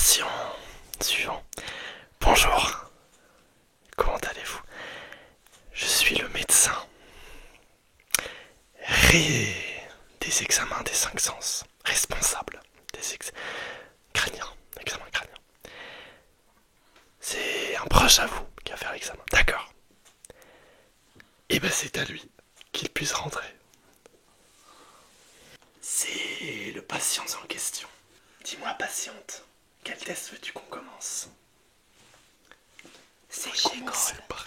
patient suivant. Bonjour, comment allez-vous? Je suis le médecin. Des examens des 5 sens. Responsable des examens crâniens. C'est un proche à vous qui va faire l'examen. D'accord. Et ben c'est à lui qu'il puisse rentrer. C'est le patient en question. Dis-moi, patiente, quel test veux-tu qu'on commence? C'est chez On va commencer par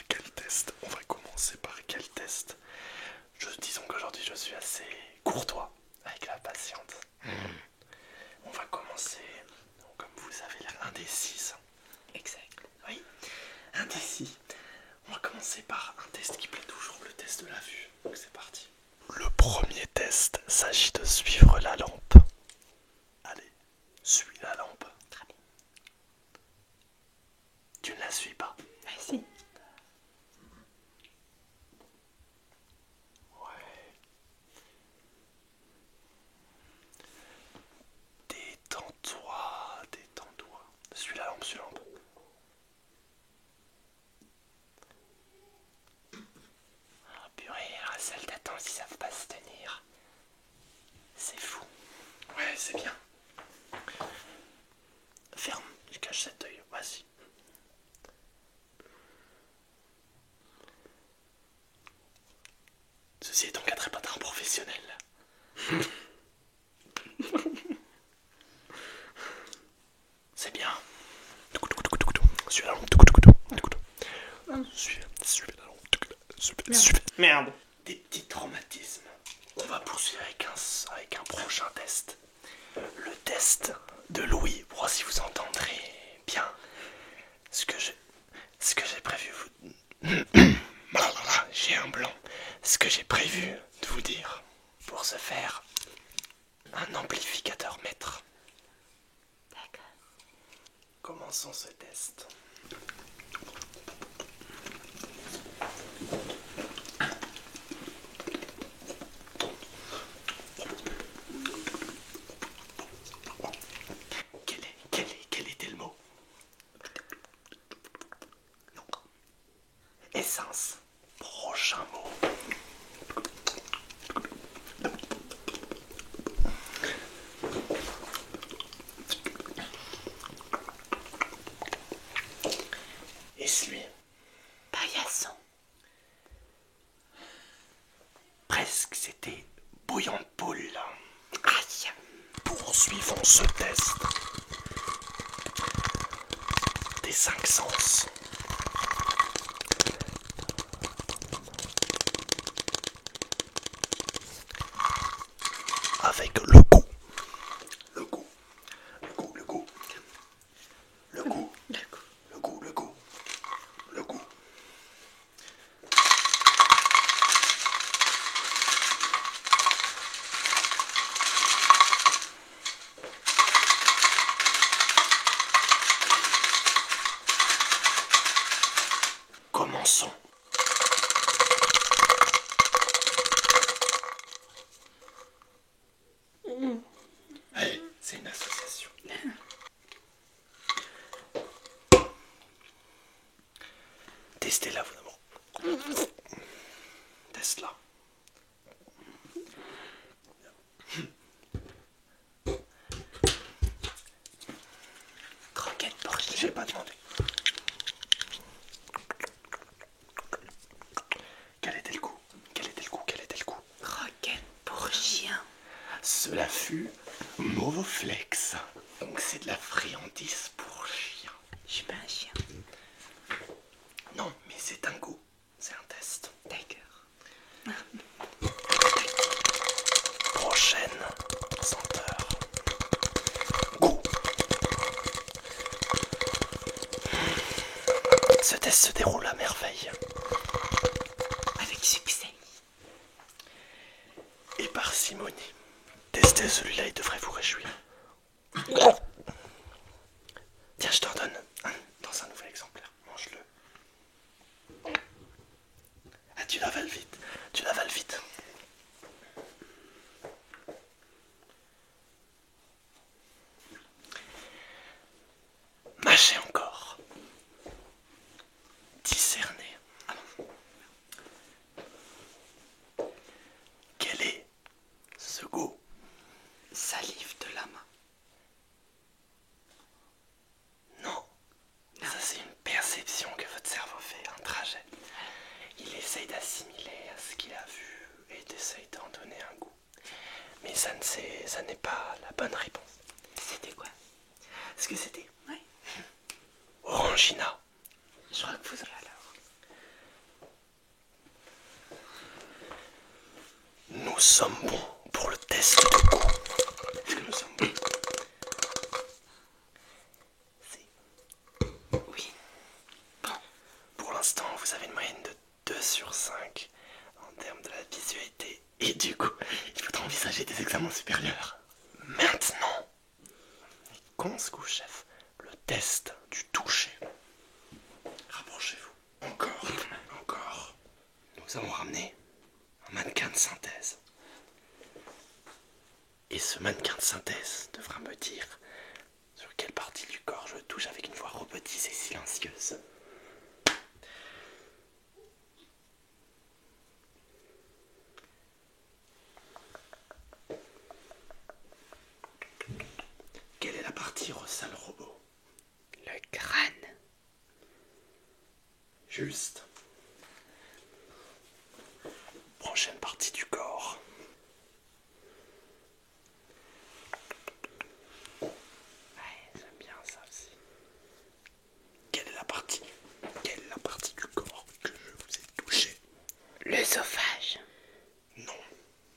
quel test? Disons qu'aujourd'hui je suis assez courtois avec la patiente. On va commencer, comme vous avez l'air indécise. Exact. Oui, indécis. On va commencer par un test qui plaît toujours, le test de la vue. Donc c'est parti. Le premier test s'agit de suivre la lampe. Allez, suis la lampe. Très bien. Tu ne la suis pas. Vas-y. Détends-toi. Suis la lampe, Oh purée, la salle d'attente, ils savent pas se tenir. C'est fou. Ouais, c'est bien. Ferme, je cache cet œil, vas-y. Ceci est donc un trépatin professionnel. C'est bien. Suis la lampe. Suivez la lampe. Suivez. Merde. Des petits traumatismes. On va poursuivre avec un prochain test. Le test de Louis. Pour voir si vous entendrez bien ce que j'ai prévu j'ai un blanc. Ce que j'ai prévu de vous dire. Pour ce faire, un amplificateur maître. D'accord. Commençons ce test. Quel était le mot? Essence. Prochain mot. Essuie. Paillasson. Presque, c'était bouillon de poule. Aïe. Poursuivons ce test des 5 sens. Avec le goût. Le goût. Commençons. Allez, c'est une association. Testez-la, vous d'abord. Teste-la. Croquette pour chien. J'ai pas demandé. Quel était le coup? Croquette pour chien. Cela fut Movoflex. Donc c'est de la friandise pour chien. Je suis pas un chien. Non, mais c'est un goût. C'est un test. D'accord. Prochaine senteur. Goût. Ce test se déroule à merveille. Avec succès. Et parcimonie. Testez celui-là, il devrait vous réjouir. Tiens, je t'en donne un dans un nouvel exemplaire. Mange-le. Ah, tu l'avales vite. mais ça n'est pas la bonne réponse. C'était quoi? Est-ce que c'était Ouais. Orangina? Je crois que vous alors. Nous sommes bons pour le test de goût. Est-ce que nous sommes bons? Oui. Pour l'instant, vous avez une moyenne de 2 sur 5 en termes de la visualité. Et du coup, il faudra envisager des examens supérieurs. Maintenant, qu'on se couche, chef, le test du toucher. Rapprochez-vous. Encore, encore. Nous allons ramener un mannequin de synthèse. Et ce mannequin de synthèse devra me dire sur quelle partie du corps je touche avec une voix robotisée et silencieuse. Quelle est la partie ressale robot? Le crâne. Juste. Prochaine partie du corps. Ouais, j'aime bien ça aussi. Quelle est la partie du corps que je vous ai touché? L'œsophage. Non.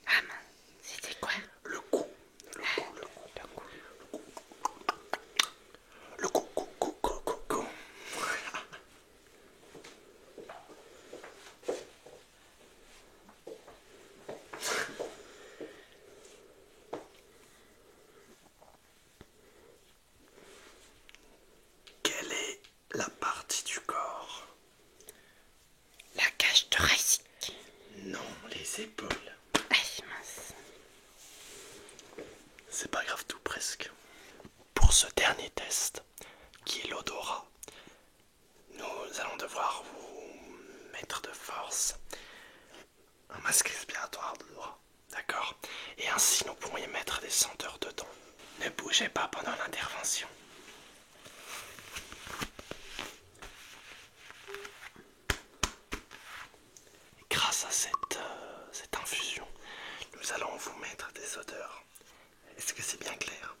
Ah mince, c'était quoi? Le cou. Le cou. Cou. Quelle est la partie du corps? La cage thoracique. Non, les épaules. Ah mince. C'est pas grave tout presque. Pour ce dernier test, qui est l'odorat, nous allons devoir vous mettre de force un masque respiratoire d'odorat, d'accord? Et ainsi nous pourrons y mettre des senteurs dedans. Ne bougez pas pendant l'intervention. Grâce à cette infusion, nous allons vous mettre des odeurs. Est-ce que c'est bien clair?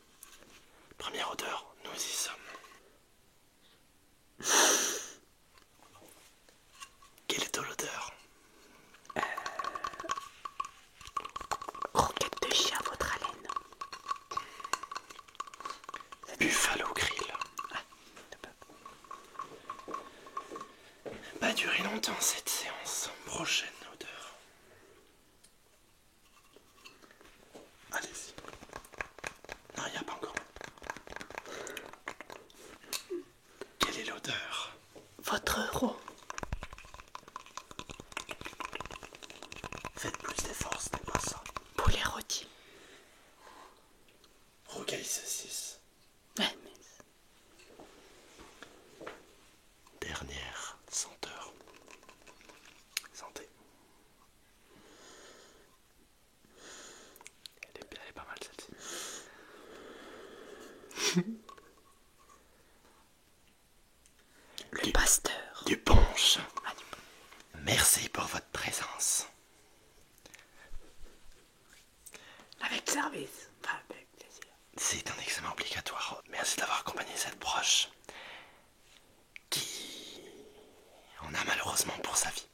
Première odeur, nous y sommes. Quelle est l'odeur? Croquette de chien à votre haleine. Buffalo grill. Pas duré longtemps cette séance. Prochaine odeur. Allez-y. Non, il n'y a pas encore. Quelle est l'odeur? Votre euro. Faites plus d'efforts, ce n'est pas ça. Poulet rôti. Rocaille saucisse. Ouais, mais... Dernière senteur. Santé. Elle est pas mal celle-ci. Le pasteur. Du punch. Ah, du... Merci pour votre présence. Avec service. Enfin, avec plaisir. C'est un examen obligatoire. Merci d'avoir accompagné cette broche qui en a malheureusement pour sa vie.